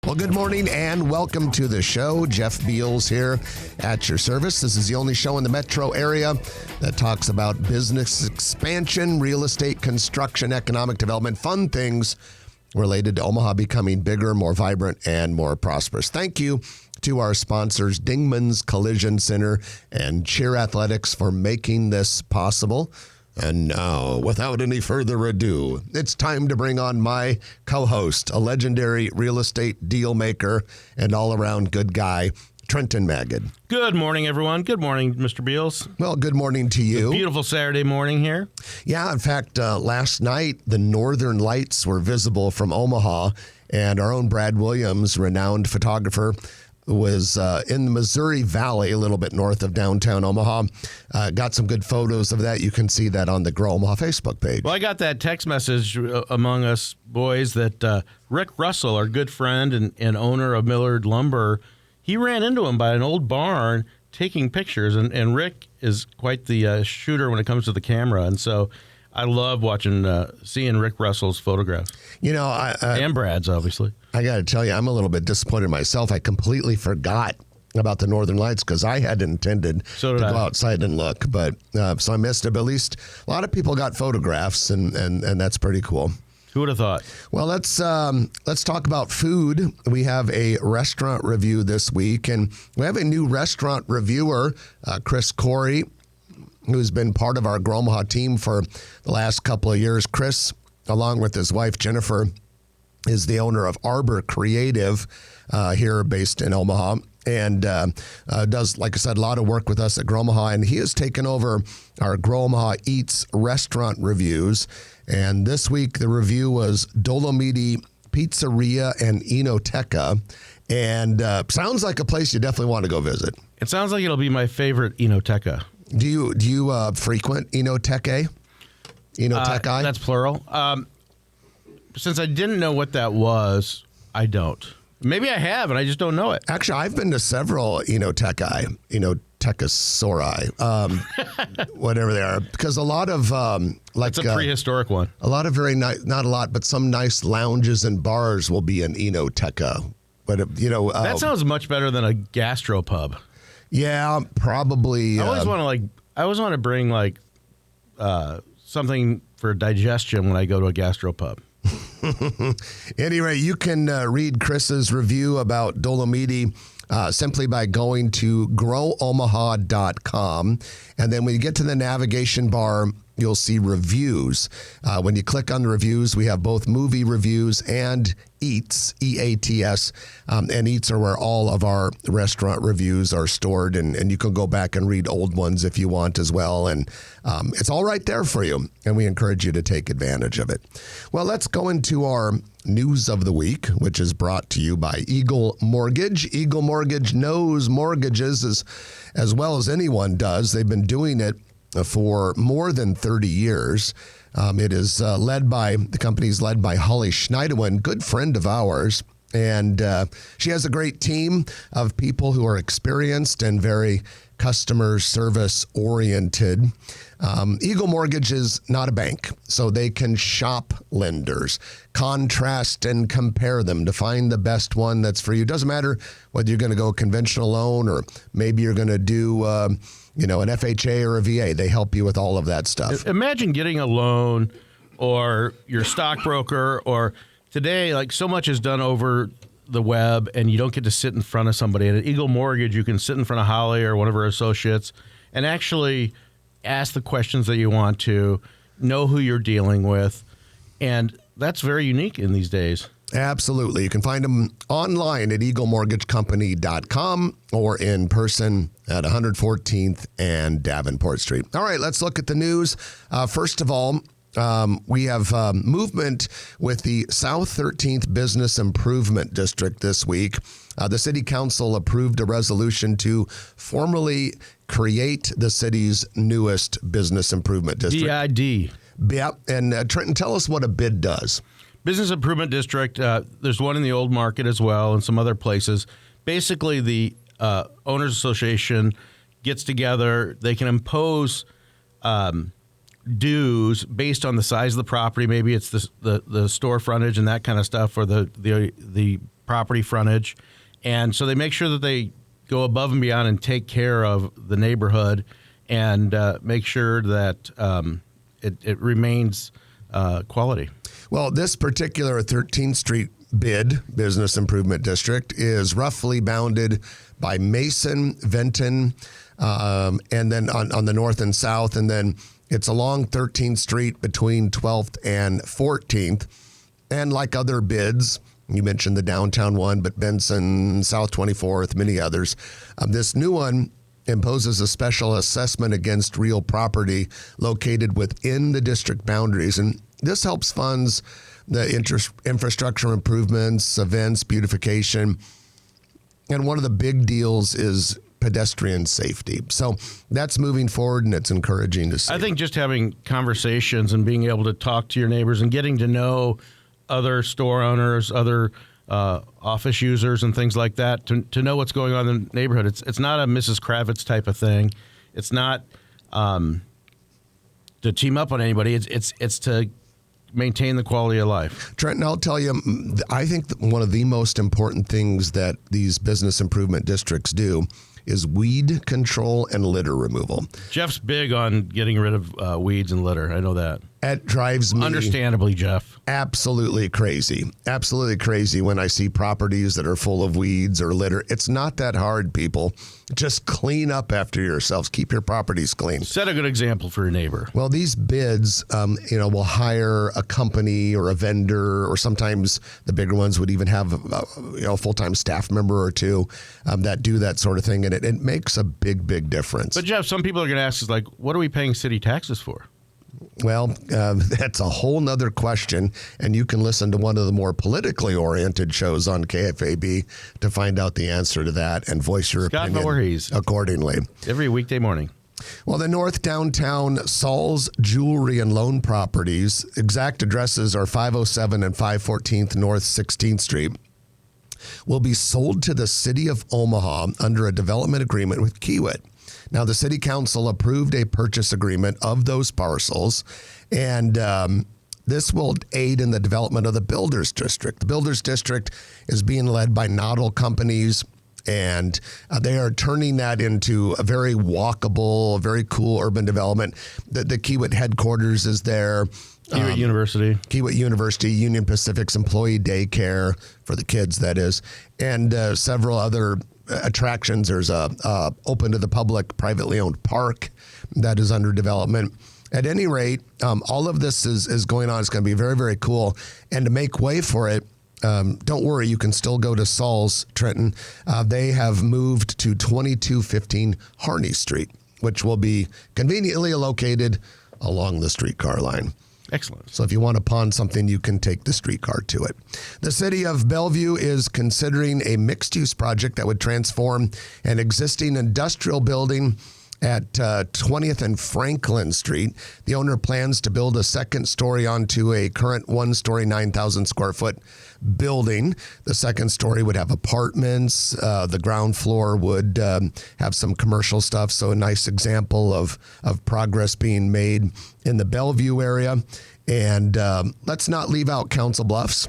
Well, good morning and welcome to the show. Jeff Beals here at your service. This is the only show in the metro area that talks about business expansion, real estate, construction, economic development, fun things related to Omaha becoming bigger, more vibrant, and more prosperous. Thank you to our sponsors, Dingman's Collision Center and Cheer Athletics, for making this possible. And now, without any further ado, it's time to bring on my co-host, a legendary real estate deal maker and all-around good guy, Trenton Magid. Good morning, everyone. Good morning, Mr. Beals. Well, good morning to you. Beautiful Saturday morning here. Yeah, in fact, last night, the northern lights were visible from Omaha, and our own Brad Williams, renowned photographer, was in the Missouri Valley, a little bit north of downtown Omaha. Got some good photos of that. You can see that on the Grow Omaha Facebook page. Well, I got that text message among us boys that Rick Russell, our good friend and owner of Millard Lumber, he ran into him by an old barn taking pictures. And Rick is quite the shooter when it comes to the camera. And so I love seeing Rick Russell's photographs. You know, and Brad's, obviously. I got to tell you, I'm a little bit disappointed myself. I completely forgot about the Northern Lights because I had intended to go outside and look. But so I missed it. But at least a lot of people got photographs, and that's pretty cool. Who would have thought? Well, let's talk about food. We have a restaurant review this week, and we have a new restaurant reviewer, Chris Corey, who's been part of our Grow Omaha team for the last couple of years. Chris, along with his wife, Jennifer, is the owner of Arbor Creative here based in Omaha, and does, like I said, a lot of work with us at Grow Omaha, and he has taken over our Grow Omaha Eats restaurant reviews. And this week the review was Dolomiti Pizzeria and Enoteca, and sounds like a place you definitely want to go visit. It sounds like it'll be my favorite Enoteca. Do you frequent Enoteca? Enoteca? That's plural. Since I didn't know what that was, I don't. Maybe I have, and I just don't know it. Actually, I've been to several Enotecae, whatever they are, because a lot of it's a prehistoric one. A lot of very nice, not a lot, but some nice lounges and bars will be an Enoteca. But that sounds much better than a gastropub. Yeah, probably. I always want to bring something for digestion when I go to a gastropub. Anyway, you can read Chris's review about Dolomiti simply by going to growomaha.com. And then when you get to the navigation bar, you'll see reviews. When you click on the reviews, we have both movie reviews and Eats, E-A-T-S. And Eats are where all of our restaurant reviews are stored. And you can go back and read old ones if you want as well. And it's all right there for you. And we encourage you to take advantage of it. Well, let's go into our news of the week, which is brought to you by Eagle Mortgage. Eagle Mortgage knows mortgages as well as anyone does. They've been doing it for more than 30 years. It is the company's led by Holly Schneiderwin, good friend of ours. And she has a great team of people who are experienced and very customer service oriented. Eagle Mortgage is not a bank, so they can shop lenders, contrast and compare them to find the best one that's for you. Doesn't matter whether you're going to go conventional loan or maybe you're going to do an FHA or a VA. They help you with all of that stuff. Imagine getting a loan or your stockbroker, or today, so much is done over the web and you don't get to sit in front of somebody. At Eagle Mortgage, you can sit in front of Holly or one of her associates and actually ask the questions that you want to, know who you're dealing with. And that's very unique in these days. Absolutely. You can find them online at eaglemortgagecompany.com or in person at 114th and Davenport Street. All right, let's look at the news. First of all, we have movement with the South 13th Business Improvement District this week. The City Council approved a resolution to formally create the city's newest business improvement district. BID. Yeah, and Trenton, tell us what a BID does. Business Improvement District, there's one in the Old Market as well and some other places. Basically, the Owners Association gets together. They can impose dues based on the size of the property. Maybe it's the store frontage and that kind of stuff, or the property frontage. And so they make sure that they go above and beyond and take care of the neighborhood and make sure that it remains quality. Well, this particular 13th Street BID, Business Improvement District, is roughly bounded by Mason, Venton, and then on the north and south, and then it's along 13th Street between 12th and 14th. And like other bids, you mentioned the downtown one, but Benson, South 24th, many others. This new one imposes a special assessment against real property located within the district boundaries. And this helps funds the infrastructure improvements, events, beautification. And one of the big deals is pedestrian safety. So that's moving forward, and it's encouraging to see. I think just having conversations and being able to talk to your neighbors and getting to know other store owners, other office users and things like that, to know what's going on in the neighborhood. It's not a Mrs. Kravitz type of thing. It's not to team up on anybody. It's to maintain the quality of life. Trenton, I'll tell you, I think that one of the most important things that these business improvement districts do is weed control and litter removal. Jeff's big on getting rid of weeds and litter. I know that. It drives me understandably, Jeff, absolutely crazy when I see properties that are full of weeds or litter. It's not that hard, people. Just clean up after yourselves. Keep your properties clean. Set a good example for your neighbor. Well, these bids, will hire a company or a vendor, or sometimes the bigger ones would even have a full-time staff member or two that do that sort of thing, and it makes a big difference. But Jeff, some people are going to ask us, like, what are we paying city taxes for? Well, that's a whole nother question, and you can listen to one of the more politically oriented shows on KFAB to find out the answer to that and voice your Scott opinion Voorhees. Accordingly. Every weekday morning. Well, the North Downtown Saul's Jewelry and Loan Properties, exact addresses are 507 and 514th North 16th Street, will be sold to the City of Omaha under a development agreement with Kiewit. Now, the City Council approved a purchase agreement of those parcels, and this will aid in the development of the Builders District. The Builders District is being led by Noddle Companies, and they are turning that into a very walkable, very cool urban development. The Kiewit headquarters is there. Kiewit University, Union Pacific's employee daycare for the kids, that is, and several other attractions. There's a open to the public, privately owned park that is under development. At any rate, all of this is going on. It's going to be very, very cool. And to make way for it, don't worry, you can still go to Saul's, Trenton. They have moved to 2215 Harney Street, which will be conveniently located along the streetcar line. Excellent. So if you want to pawn something, you can take the streetcar to it. The city of Bellevue is considering a mixed-use project that would transform an existing industrial building at 20th and Franklin Street. The owner plans to build a second story onto a current one-story, 9,000 square foot building. The second story would have apartments. The ground floor would have some commercial stuff. So a nice example of progress being made in the Bellevue area. And let's not leave out Council Bluffs.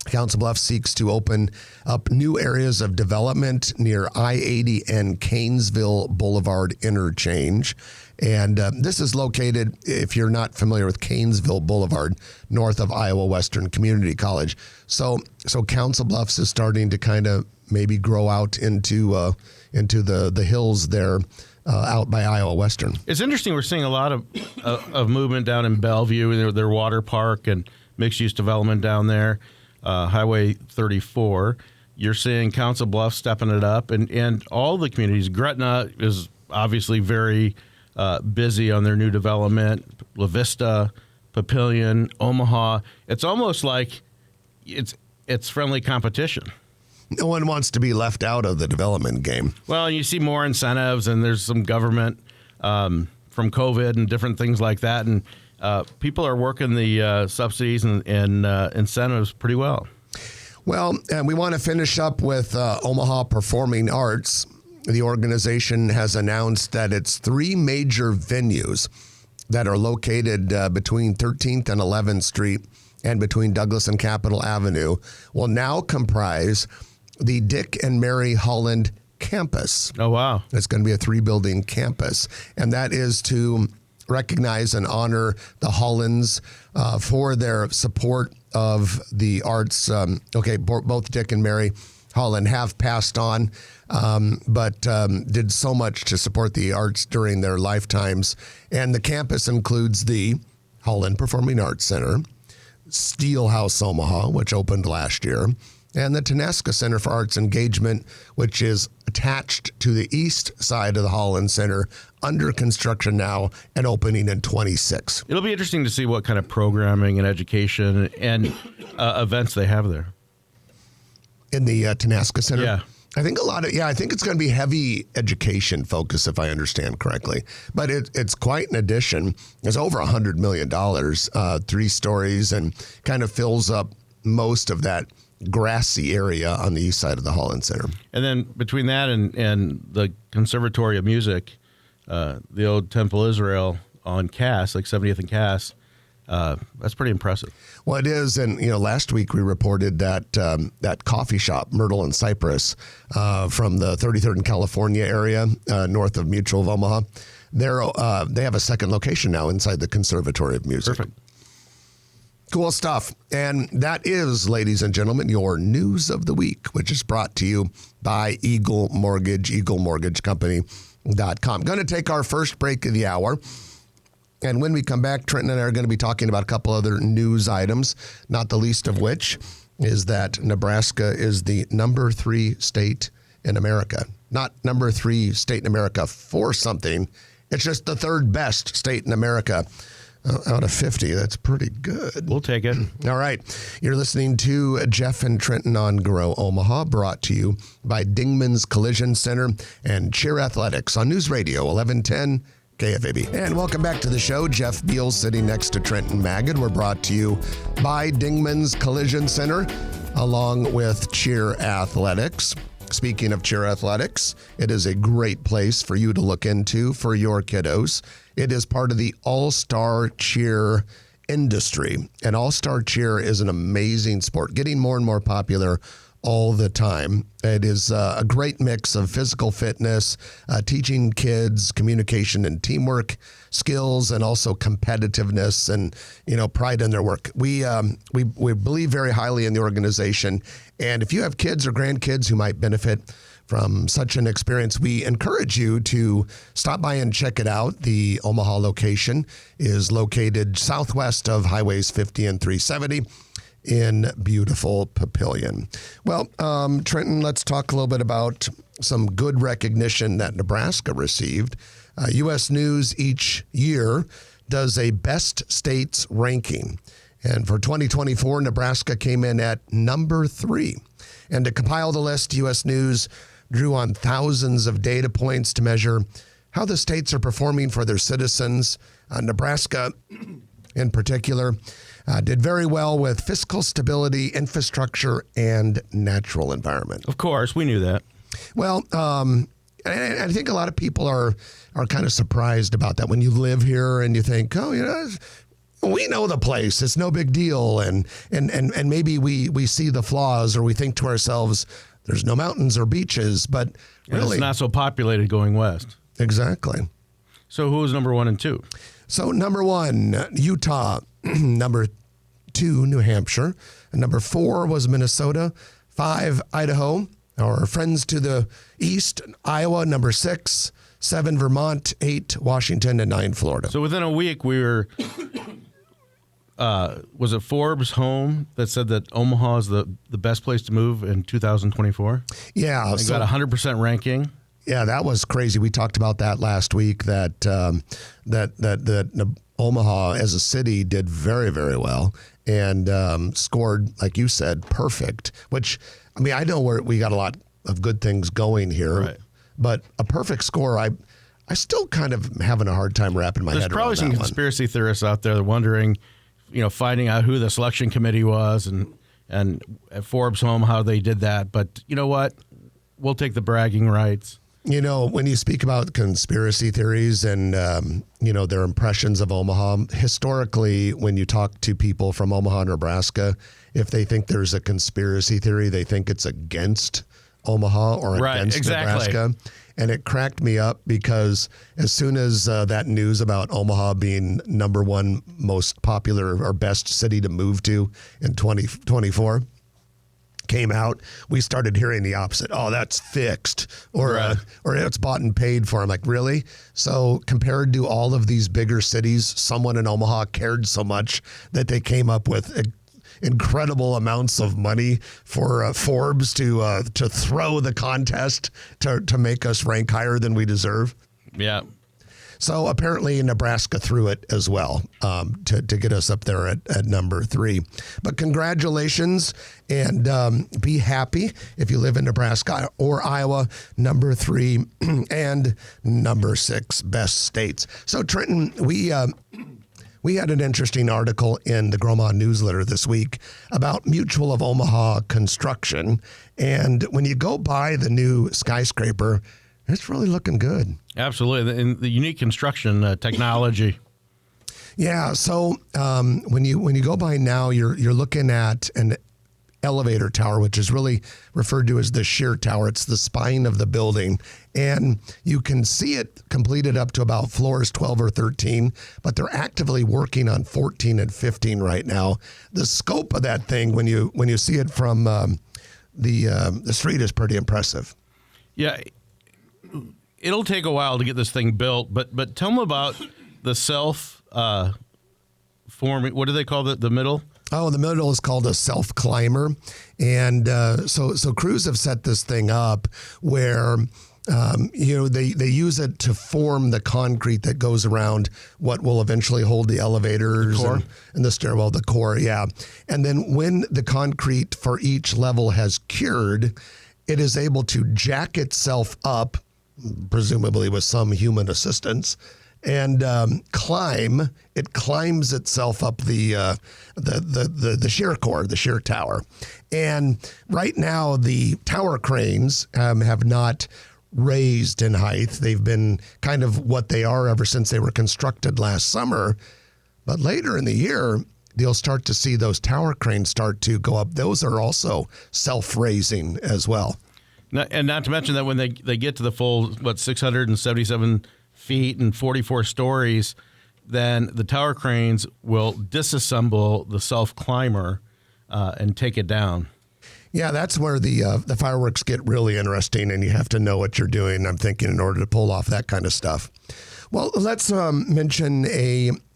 Council Bluffs seeks to open up new areas of development near I-80 and Canesville Boulevard interchange. And this is located, if you're not familiar with Canesville Boulevard, north of Iowa Western Community College. So Council Bluffs is starting to kind of maybe grow out into the hills there out by Iowa Western. It's interesting. We're seeing a lot of movement down in Bellevue, their water park and mixed-use development down there. Highway 34, you're seeing Council Bluffs stepping it up, and all the communities. Gretna is obviously very busy on their new development. La Vista, Papillion, Omaha. It's almost like it's friendly competition. No one wants to be left out of the development game. Well, you see more incentives, and there's some government from COVID and different things like that, and people are working the subsidies and incentives pretty well. Well, and we want to finish up with Omaha Performing Arts. The organization has announced that its three major venues that are located between 13th and 11th Street and between Douglas and Capitol Avenue will now comprise the Dick and Mary Holland campus. Oh, wow. It's going to be a 3-building campus, and that is to recognize and honor the Hollands for their support of the arts. Both Dick and Mary Holland have passed on, but did so much to support the arts during their lifetimes. And the campus includes the Holland Performing Arts Center, Steelhouse Omaha, which opened last year, and the Tonasca Center for Arts Engagement, which is attached to the east side of the Holland Center, under construction now and opening in 26. It'll be interesting to see what kind of programming and education and events they have there. In the Tonasca Center? Yeah. I think I think it's going to be heavy education focus, if I understand correctly. But it's quite an addition. It's over $100 million, 3 stories, and kind of fills up most of that grassy area on the east side of the Holland Center. And then between that and the Conservatory of Music, the old Temple Israel on Cass, like 70th and Cass, that's pretty impressive. Well, it is, and last week we reported that that coffee shop, Myrtle and Cypress, from the 33rd and California area, north of Mutual of Omaha, they have a second location now inside the Conservatory of Music. Perfect. Cool stuff. And that is, ladies and gentlemen, your news of the week, which is brought to you by Eagle Mortgage, eaglemortgagecompany.com. Going to take our first break of the hour. And when we come back, Trenton and I are going to be talking about a couple other news items, not the least of which is that Nebraska is the number 3 state in America. Not number 3 state in America for something. It's just the 3rd best state in America. Out of 50, that's pretty good. We'll take it. All right. You're listening to Jeff and Trenton on Grow Omaha, brought to you by Dingman's Collision Center and Cheer Athletics on News Radio 1110 KFAB. And welcome back to the show. Jeff Beal sitting next to Trenton Magid. We're brought to you by Dingman's Collision Center along with Cheer Athletics. Speaking of Cheer Athletics, it is a great place for you to look into for your kiddos. It is part of the All-Star Cheer industry. And All-Star Cheer is an amazing sport, getting more and more popular all the time. It is a great mix of physical fitness, teaching kids communication and teamwork skills, and also competitiveness and pride in their work. We believe very highly in the organization, and if you have kids or grandkids who might benefit from such an experience, we encourage you to stop by and check it out. The Omaha location is located southwest of Highways 50 and 370. In beautiful Papillion. Well, Trenton, let's talk a little bit about some good recognition that Nebraska received. U.S. News each year does a best states ranking. And for 2024, Nebraska came in at number 3. And to compile the list, U.S. News drew on thousands of data points to measure how the states are performing for their citizens. Nebraska, in particular, did very well with fiscal stability, infrastructure, and natural environment. Of course, we knew that. Well, I think a lot of people are kind of surprised about that when you live here and you think, we know the place. It's no big deal. And maybe we see the flaws, or we think to ourselves, there's no mountains or beaches, but really, it's not so populated going west. Exactly. So who was number 1 and 2? So number 1, Utah. Number 2, New Hampshire. And number 4 was Minnesota. 5, Idaho. Our friends to the east, Iowa. Number 6, 7, Vermont. 8, Washington. And 9, Florida. So within a week, we were... was it Forbes Home that said that Omaha is the best place to move in 2024? Yeah. They got 100% ranking. Yeah, that was crazy. We talked about that last week, that Omaha as a city did very, very well and scored, like you said, perfect, which, I know we got a lot of good things going here, right, but a perfect score, I still kind of having a hard time wrapping my head around that. There's probably some conspiracy theorists out there that are wondering, finding out who the selection committee was and at Forbes Home, how they did that. But you know what? We'll take the bragging rights. You know, when you speak about conspiracy theories and, their impressions of Omaha, historically, when you talk to people from Omaha, Nebraska, if they think there's a conspiracy theory, they think it's against Omaha or against Nebraska. And it cracked me up because as soon as that news about Omaha being number one most popular or best city to move to in 2024 came out, we started hearing the opposite. Oh, that's fixed, or it's bought and paid for. I'm like, really? So compared to all of these bigger cities, someone in Omaha cared so much that they came up with incredible amounts of money for Forbes to throw the contest to make us rank higher than we deserve. Yeah. So apparently Nebraska threw it as well to get us up there at number 3. But congratulations, and be happy if you live in Nebraska or Iowa, number 3 and number 6 best states. So Trenton, we had an interesting article in the Gromont newsletter this week about Mutual of Omaha construction. And when you go by the new skyscraper, it's really looking good. Absolutely. And the unique construction technology. Yeah. So when you go by now, you're looking at an elevator tower, which is really referred to as the shear tower. It's the spine of the building. And you can see it completed up to about floors 12 or 13, but they're actively working on 14 and 15 right now. The scope of that thing, when you see it from the street, is pretty impressive. Yeah. It'll take a while to get this thing built, but tell them about the self-forming, what do they call the middle? Oh, the middle is called a self-climber. And so crews have set this thing up where, they use it to form the concrete that goes around what will eventually hold the elevators and the stairwell, the core, yeah. And then when the concrete for each level has cured, it is able to jack itself up, presumably with some human assistance, and climb. It climbs itself up the shear core, the shear tower. And right now, the tower cranes have not raised in height. They've been kind of what they are ever since they were constructed last summer. But later in the year, you'll start to see those tower cranes start to go up. Those are also self-raising as well. And not to mention that when they get to the full, 677 feet and 44 stories, then the tower cranes will disassemble the self-climber and take it down. Yeah, that's where the fireworks get really interesting, and you have to know what you're doing, I'm thinking, in order to pull off that kind of stuff. Well, let's mention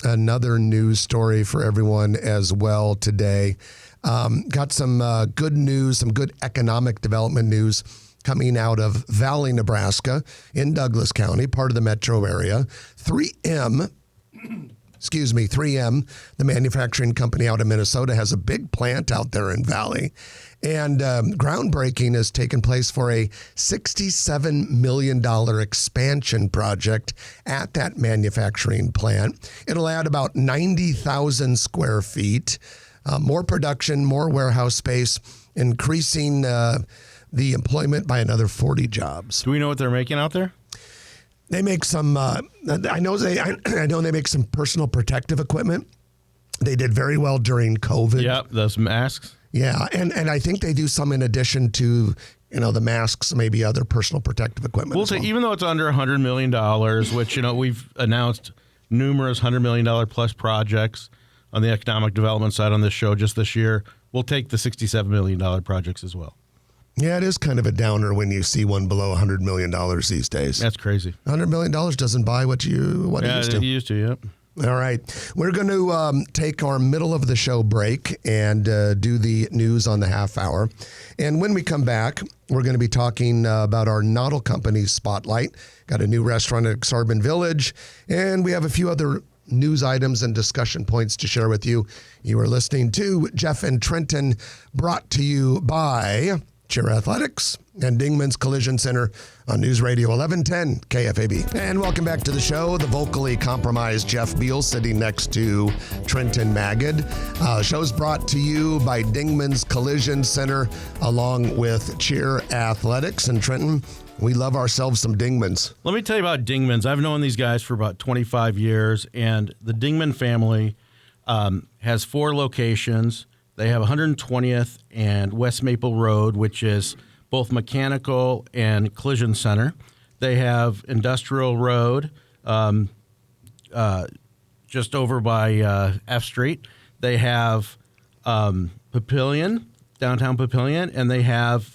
another news story for everyone as well today. Got some good news, some good economic development news coming out of Valley, Nebraska in Douglas County, part of the metro area. 3M, the manufacturing company out of Minnesota, has a big plant out there in Valley. And groundbreaking has taken place for a $67 million expansion project at that manufacturing plant. It'll add about 90,000 square feet, more production, more warehouse space, increasing the employment by another 40 jobs. Do we know what they're making out there? They make some. I know they make some personal protective equipment. They did very well during COVID. Yep, those masks. Yeah, and I think they do some in addition to the masks, maybe other personal protective equipment. We'll say even though it's under $100 million, which we've announced numerous $100 million plus projects on the economic development side on this show just this year, we'll take the $67 million projects as well. Yeah, it is kind of a downer when you see one below $100 million these days. That's crazy. $100 million doesn't buy what it used to. It used to, yep. All right. We're going to take our middle of the show break and do the news on the half hour. And when we come back, we're going to be talking about our Noddle Company Spotlight. Got a new restaurant at Exarban Village. And we have a few other news items and discussion points to share with you. You are listening to Jeff and Trenton, brought to you by Cheer Athletics and Dingman's Collision Center on News Radio 1110 KFAB. And welcome back to the show. The vocally compromised Jeff Beal sitting next to Trenton Magid. Show's brought to you by Dingman's Collision Center along with Cheer Athletics. And Trenton, We love ourselves some Dingmans. Let me tell you about Dingmans. I've known these guys for about 25 years, and the Dingman family has 4 locations. They have 120th and West Maple Road, which is both mechanical and collision center. They have Industrial Road, just over by F Street. They have Papillion, downtown Papillion, and they have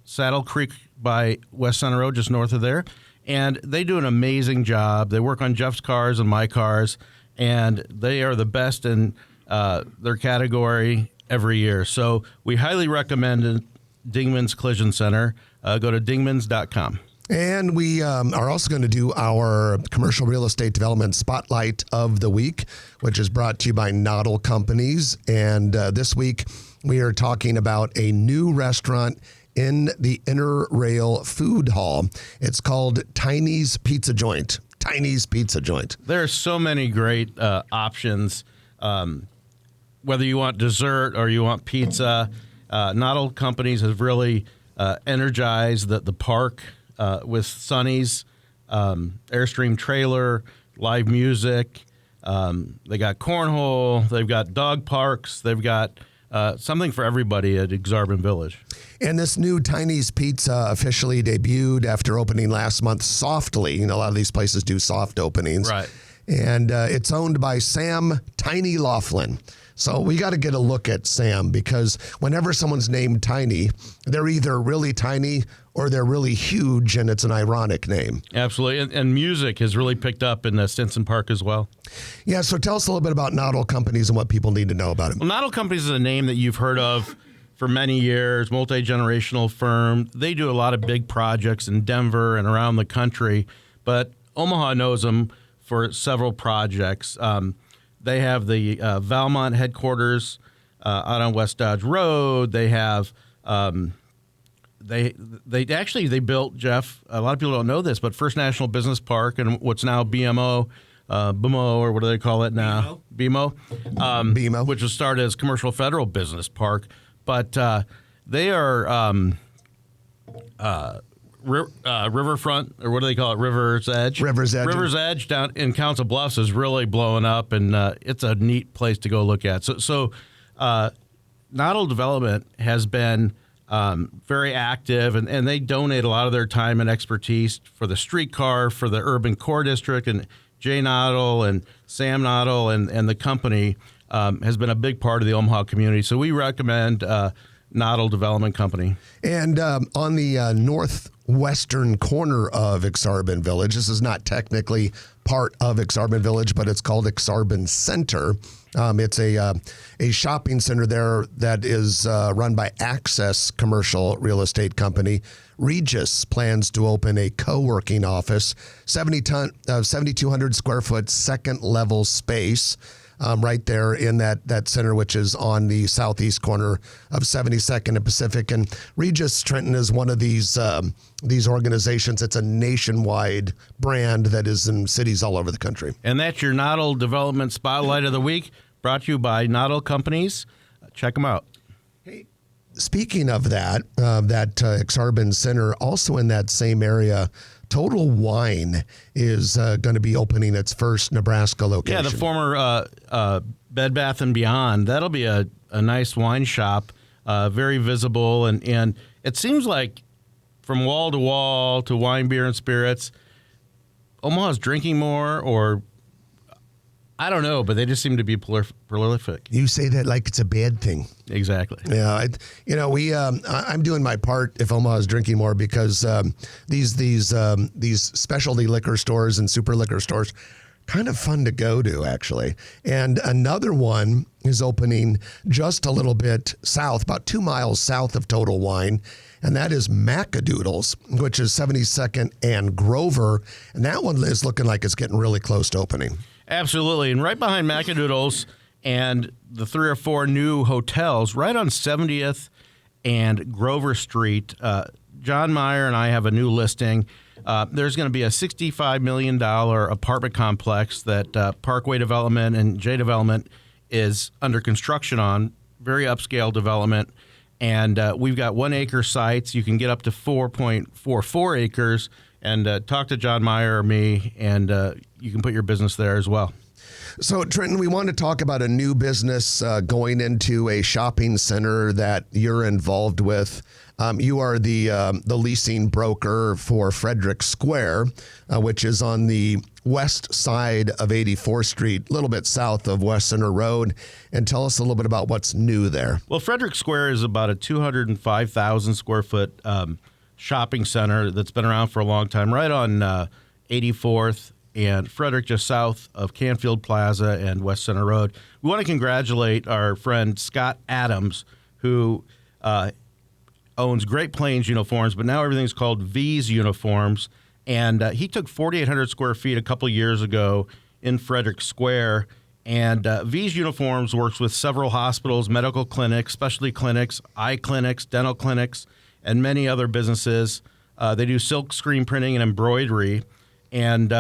Saddle Creek by West Center Road, just north of there. And they do an amazing job. They work on Jeff's cars and my cars, and they are the best in their category every year. So we highly recommend Dingman's Collision Center. Go to dingmans.com. And we are also going to do our commercial real estate development spotlight of the week, which is brought to you by Noddle Companies. And this week we are talking about a new restaurant in the Inner Rail Food Hall. It's called Tiny's Pizza Joint. Tiny's Pizza Joint. There are so many great options. Whether you want dessert or you want pizza, Noddle Companies has really energized the park with Sonny's Airstream trailer, live music. They got cornhole. They've got dog parks. They've got something for everybody at Ak-Sar-Ben Village. And this new Tiny's Pizza officially debuted after opening last month softly. You know, a lot of these places do soft openings. Right. And it's owned by Sam Tiny Laughlin. So we got to get a look at Sam, because whenever someone's named Tiny, they're either really tiny or they're really huge, and it's an ironic name. Absolutely. And music has really picked up in Stinson Park as well. Yeah, so tell us a little bit about Noddle Companies and what people need to know about it. Well, Noddle Companies is a name that you've heard of for many years, multi-generational firm. They do a lot of big projects in Denver and around the country, but Omaha knows them for several projects. They have the Valmont headquarters out on West Dodge Road. They have they built, Jeff, a lot of people don't know this, but First National Business Park and what's now BMO, BMO, or what do they call it now? BMO. BMO. Which was started as Commercial Federal Business Park. But they are Riverfront, or what do they call it? River's Edge. River's Edge. River's Edge down in Council Bluffs is really blowing up, and it's a neat place to go look at. So Noddle Development has been very active, and they donate a lot of their time and expertise for the streetcar, for the Urban Core District, and Jay Noddle and Sam Noddle and the company has been a big part of the Omaha community. So we recommend Noddle Development Company. And on the northwestern corner of Ak-Sar-Ben Village, this is not technically part of Ak-Sar-Ben Village, but it's called Ak-Sar-Ben Center. It's a shopping center there that is run by Access Commercial Real Estate Company. Regis plans to open a co-working office, 7,200 square foot second level space. Right there in that center, which is on the southeast corner of 72nd and Pacific. And Regis Trenton is one of these organizations. It's a nationwide brand that is in cities all over the country. And that's your Noddle Development Spotlight of the Week, brought to you by Noddle Companies. Check them out. Hey, speaking of that Ak-Sar-Ben Center, also in that same area, Total Wine is going to be opening its first Nebraska location. Yeah, the former Bed Bath & Beyond. That'll be a nice wine shop, very visible. And it seems like from wall to wall to wine, beer, and spirits, Omaha's drinking more, or I don't know, but they just seem to be prolific. You say that like it's a bad thing. Exactly. Yeah, I'm doing my part if Omaha's drinking more, because these specialty liquor stores and super liquor stores, kind of fun to go to, actually. And another one is opening just a little bit south, about 2 miles south of Total Wine, and that is Macadoodles, which is 72nd and Grover, and that one is looking like it's getting really close to opening. Absolutely. And right behind Macadoodles and the 3 or 4 new hotels right on 70th and Grover Street, John Meyer and I have a new listing. There's going to be a $65 million apartment complex that Parkway Development and J Development is under construction on, very upscale development. And we've got 1 acre sites. You can get up to 4.44 acres. And talk to John Meyer or me, and you can put your business there as well. So, Trenton, we want to talk about a new business going into a shopping center that you're involved with. You are the leasing broker for Frederick Square, which is on the west side of 84th Street, a little bit south of West Center Road. And tell us a little bit about what's new there. Well, Frederick Square is about a 205,000 square foot shopping center that's been around for a long time, right on 84th and Frederick, just south of Canfield Plaza and West Center Road. We want to congratulate our friend Scott Adams, who owns Great Plains Uniforms, but now everything's called V's Uniforms. And he took 4,800 square feet a couple years ago in Frederick Square. And V's Uniforms works with several hospitals, medical clinics, specialty clinics, eye clinics, dental clinics, and many other businesses. They do silk screen printing and embroidery. And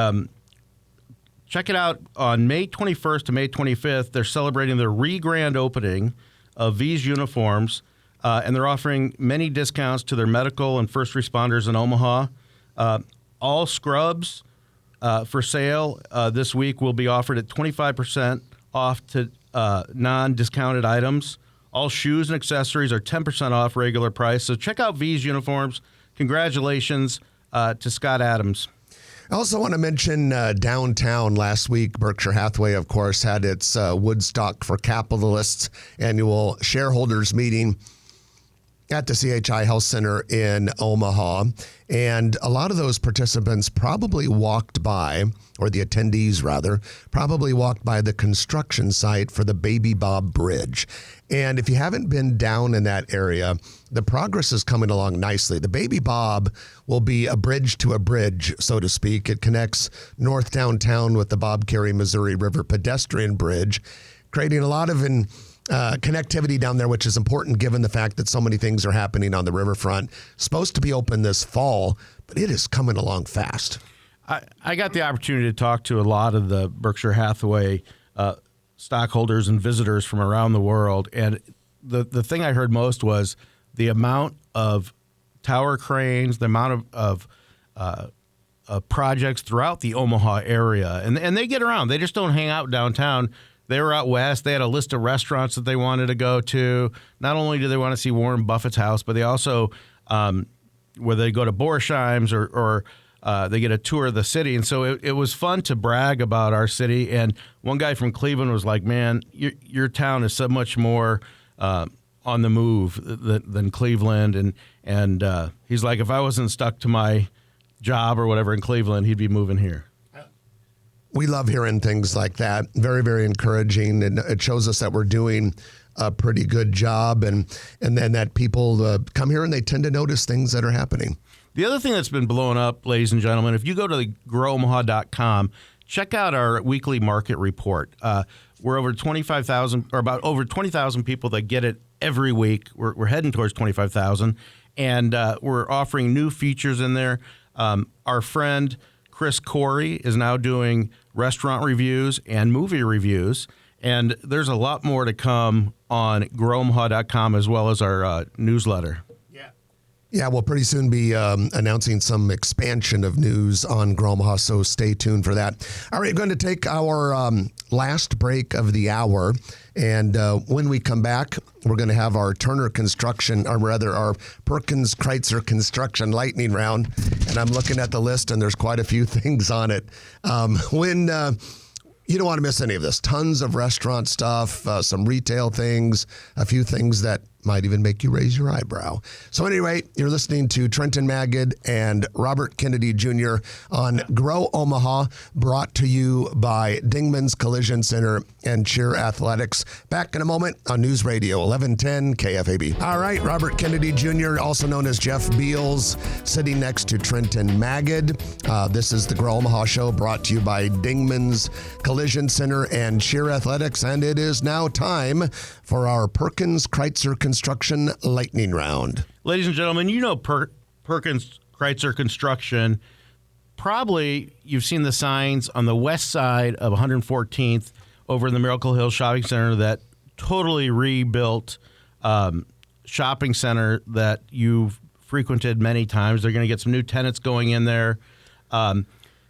check it out on May 21st to May 25th. They're celebrating the re-grand opening of V's Uniforms, and they're offering many discounts to their medical and first responders in Omaha. All scrubs for sale this week will be offered at 25% off to non-discounted items. All shoes and accessories are 10% off regular price. So check out V's Uniforms. Congratulations to Scott Adams. I also want to mention downtown last week, Berkshire Hathaway, of course, had its Woodstock for Capitalists annual shareholders meeting at the CHI Health Center in Omaha. And a lot of those participants probably walked by, or the attendees rather, probably walked by the construction site for the Baby Bob Bridge. And if you haven't been down in that area, the progress is coming along nicely. The Baby Bob will be a bridge to a bridge, so to speak. It connects north downtown with the Bob Carey Missouri River pedestrian bridge, creating a lot of connectivity down there, which is important given the fact that so many things are happening on the riverfront. Supposed to be open this fall, but it is coming along fast. I got the opportunity to talk to a lot of the Berkshire Hathaway stockholders and visitors from around the world, and the thing I heard most was the amount of tower cranes, the amount of projects throughout the Omaha area, and they get around. They just don't hang out downtown. They were out west. They had a list of restaurants that they wanted to go to. Not only do they want to see Warren Buffett's house, but they also, where they go to Borsheim's or they get a tour of the city. And so it was fun to brag about our city. And one guy from Cleveland was like, man, your town is so much more on the move than Cleveland. And he's like, if I wasn't stuck to my job or whatever in Cleveland, he'd be moving here. We love hearing things like that. Very, very encouraging. And it shows us that we're doing a pretty good job. And then that people come here and they tend to notice things that are happening. The other thing that's been blowing up, ladies and gentlemen, if you go to the growomaha.com, check out our weekly market report. We're over 25,000, or about over 20,000 people that get it every week. We're heading towards 25,000. And we're offering new features in there. Our friend Chris Corey is now doing restaurant reviews and movie reviews, and there's a lot more to come on growomaha.com as well as our newsletter. Yeah, we'll pretty soon be announcing some expansion of news on Grow Omaha, so stay tuned for that. All right, going to take our last break of the hour, and when we come back, we're going to have our Turner Construction, or rather our Perkins Kreitzer Construction lightning round, and I'm looking at the list, and there's quite a few things on it. You don't want to miss any of this. Tons of restaurant stuff, some retail things, a few things that might even make you raise your eyebrow. So anyway, you're listening to Trenton Magid and Robert Kennedy Jr. on Grow Omaha, brought to you by Dingman's Collision Center and Cheer Athletics. Back in a moment on News Radio 1110 KFAB. All right, Robert Kennedy Jr., also known as Jeff Beals, sitting next to Trenton Magid. This is the Grow Omaha Show, brought to you by Dingman's Collision Center and Cheer Athletics, and it is now time for our Perkins Kreitzer Construction lightning round. Ladies and gentlemen, you know Perkins Kreitzer Construction. Probably you've seen the signs on the west side of 114th over in the Miracle Hill Shopping Center that totally rebuilt shopping center that you've frequented many times. They're going to get some new tenants going in there.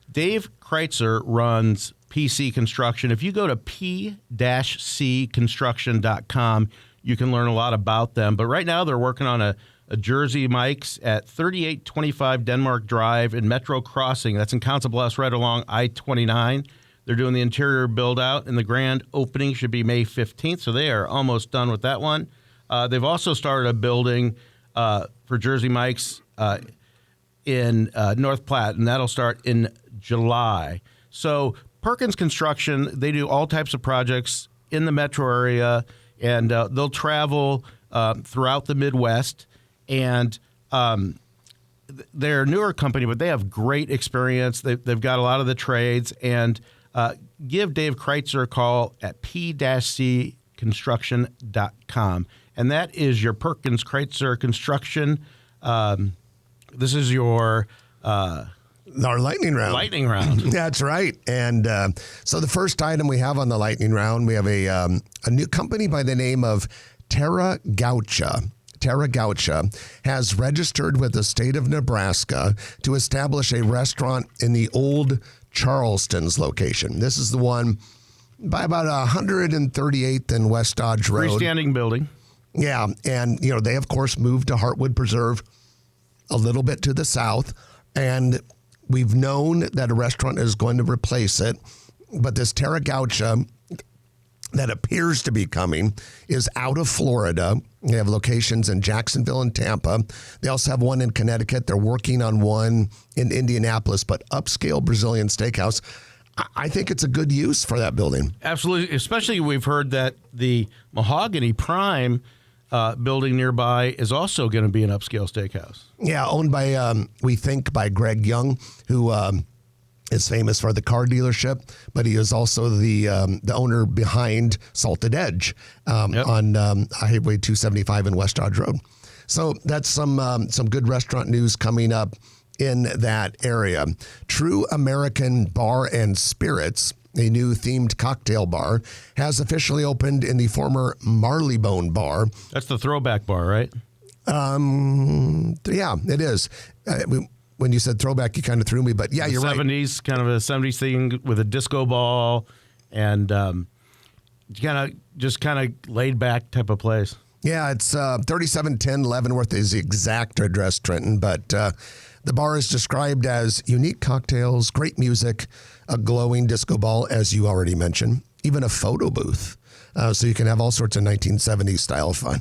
Dave Kreitzer runs PC Construction. If you go to p-cconstruction.com, you can learn a lot about them. But right now they're working on a Jersey Mike's at 3825 Denmark Drive in Metro Crossing. That's in Council Bluffs, right along I-29. They're doing the interior build-out, and the grand opening should be May 15th, so they are almost done with that one. They've also started a building for Jersey Mike's in North Platte, and that'll start in July. So Perkins Construction, they do all types of projects in the metro area, and they'll travel throughout the Midwest. And they're a newer company, but they have great experience. They've got a lot of the trades. And give Dave Kreitzer a call at p-cconstruction.com. And that is your Perkins Kreitzer Construction. This is your Our lightning round. lightning round. That's right. And so the first item we have on the lightning round, we have a new company by the name of Terra Gaucha. Terra Gaucha has registered with the state of Nebraska to establish a restaurant in the old Charleston's location. This is the one by about 138th and West Dodge Road. Freestanding building. Yeah, and they of course moved to Heartwood Preserve a little bit to the south, and we've known that a restaurant is going to replace it, but this Terra Gaucha that appears to be coming is out of Florida. They have locations in Jacksonville and Tampa. They also have one in Connecticut. They're working on one in Indianapolis, but upscale Brazilian steakhouse. I think it's a good use for that building. Absolutely. Especially we've heard that the Mahogany Prime building nearby is also going to be an upscale steakhouse. Yeah, owned by, we think, by Greg Young, who is famous for the car dealership, but he is also the owner behind Salted Edge on Highway 275 in West Dodge Road. So that's some good restaurant news coming up in that area. True American Bar and Spirits, a new themed cocktail bar, has officially opened in the former Marleybone Bar. That's the throwback bar, right? Yeah, it is. When you said throwback, you kind of threw me, but yeah, you're 70s, right. 70s, kind of a 70s thing with a disco ball and kind of laid back type of place. Yeah, it's 3710 Leavenworth is the exact address, Trenton, but the bar is described as unique cocktails, great music, a glowing disco ball, as you already mentioned, even a photo booth. So you can have all sorts of 1970s style fun.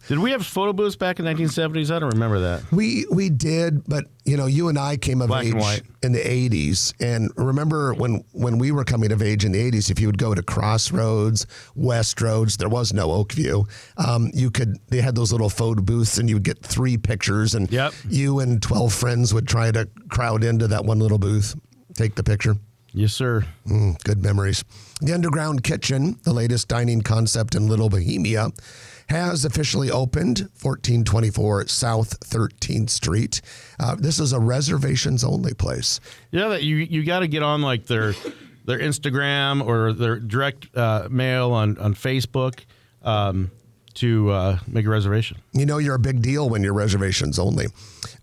Did we have photo booths back in the 1970s? I don't remember that. We did, but you and I came of Black and age white. in the 80s. And remember when we were coming of age in the 80s, if you would go to Crossroads, Westroads, there was no Oakview. They had those little photo booths and you would get 3 pictures and Yep. you and 12 friends would try to crowd into that one little booth, take the picture. Yes, sir. Good memories. The Underground Kitchen, the latest dining concept in Little Bohemia, has officially opened, 1424 South 13th Street. This is a reservations-only place. Yeah, that you got to get on like their Instagram or their direct mail on Facebook to make a reservation. You're a big deal when you're reservations only.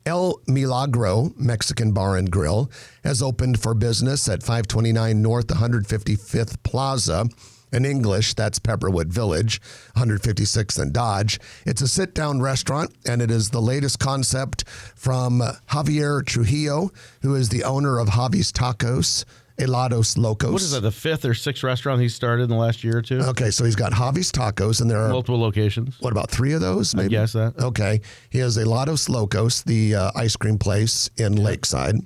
El Milagro Mexican Bar and Grill has opened for business at 529 North 155th Plaza. In English, that's Pepperwood Village, 156th and Dodge. It's a sit-down restaurant, and it is the latest concept from Javier Trujillo, who is the owner of Javi's Tacos, Helados Locos. What is that, the 5th or 6th restaurant he started in the last year or two? Okay, so he's got Javi's Tacos, and there are Multiple locations. what about 3 of those? Maybe. I guess that. Okay, he has Helados Locos, the ice cream place in Lakeside.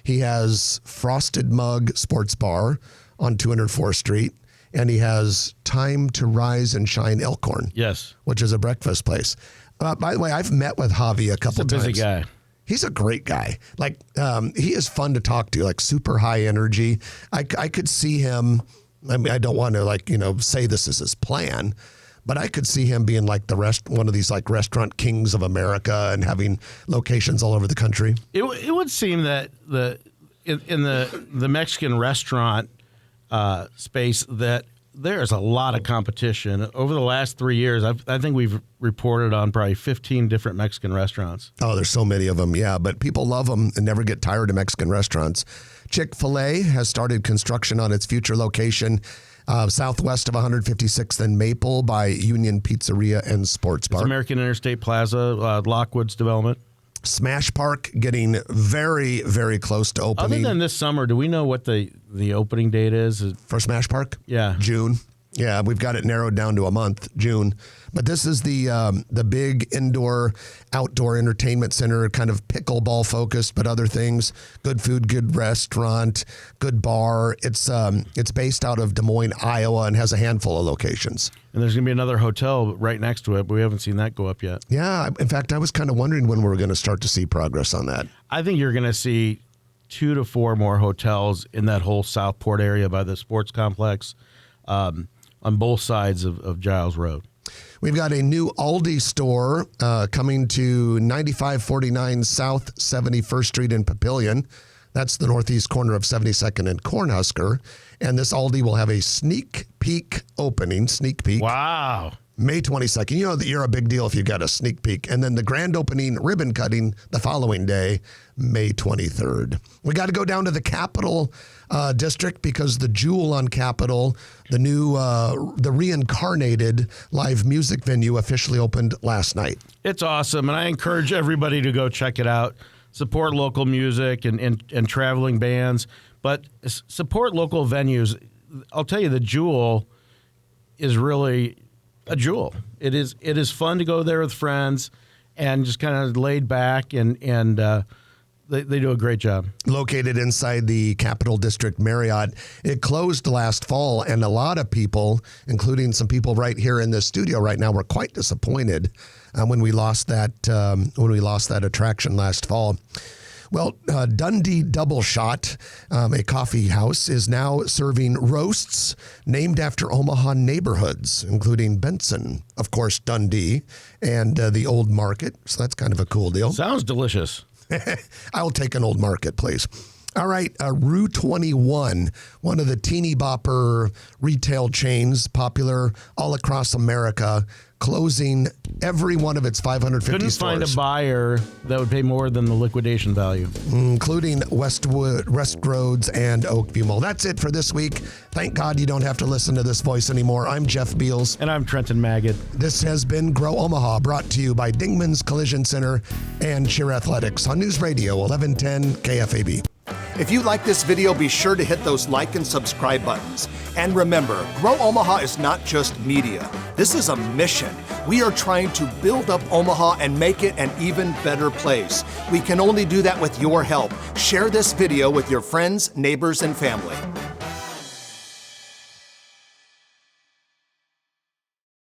He has Frosted Mug Sports Bar on 204th Street, and he has Time to Rise and Shine Elkhorn. Yes. Which is a breakfast place. By the way, I've met with Javi a couple He's a busy times. guy. He's a great guy. Like, he is fun to talk to, like super high energy. I could see him. I mean, I don't want to say this is his plan, but I could see him being like one of these like restaurant kings of America and having locations all over the country. It would seem that in the Mexican restaurant space that there's a lot of competition. Over the last 3 years, I think we've reported on probably 15 different Mexican restaurants. Oh, there's so many of them, yeah. But people love them and never get tired of Mexican restaurants. Chick-fil-A has started construction on its future location southwest of 156th and Maple by Union Pizzeria and Sports Bar. It's American Interstate Plaza, Lockwood's development. Smash Park getting very, very close to opening. Other than this summer, do we know what the opening date is? For Smash Park? Yeah. June. Yeah, we've got it narrowed down to a month, June. But this is the big indoor, outdoor entertainment center, kind of pickleball focused, but other things. Good food, good restaurant, good bar. It's based out of Des Moines, Iowa, and has a handful of locations. And there's going to be another hotel right next to it, but we haven't seen that go up yet. Yeah, in fact, I was kind of wondering when we were going to start to see progress on that. I think you're going to see 2 to 4 more hotels in that whole Southport area by the sports complex. On both sides of Giles Road. We've got a new Aldi store coming to 9549 South 71st Street in Papillion. That's the northeast corner of 72nd and Cornhusker. And this Aldi will have a sneak peek opening. Sneak peek. Wow. May 22nd. You know that you're a big deal if you got a sneak peek. And then the grand opening ribbon cutting the following day, May 23rd. We got to go down to the Capitol District because the Jewel on Capitol, the new, the reincarnated live music venue officially opened last night. It's awesome, and I encourage everybody to go check it out. Support local music and traveling bands, but support local venues. I'll tell you, the Jewel is really a jewel. It is fun to go there with friends and just kind of laid back, and they do a great job. Located inside the Capitol District Marriott. It closed last fall, and a lot of people, including some people right here in the studio right now, were quite disappointed when we lost that attraction last fall. Well, Dundee Double Shot, a coffee house, is now serving roasts named after Omaha neighborhoods, including Benson, of course, Dundee, and the Old Market. So that's kind of a cool deal. Sounds delicious. I'll take an Old Market, please. All right, Rue 21, one of the teeny bopper retail chains, popular all across America, closing every one of its 550 Couldn't stores. find a buyer that would pay more than the liquidation value. Including Westroads and Oakview Mall. That's it for this week. Thank God you don't have to listen to this voice anymore. I'm Jeff Beals. And I'm Trenton Maggot. This has been Grow Omaha, brought to you by Dingman's Collision Center and Cheer Athletics on News Radio 1110 KFAB. If you like this video, be sure to hit those like and subscribe buttons. And remember, Grow Omaha is not just media. This is a mission. We are trying to build up Omaha and make it an even better place. We can only do that with your help. Share this video with your friends, neighbors, and family.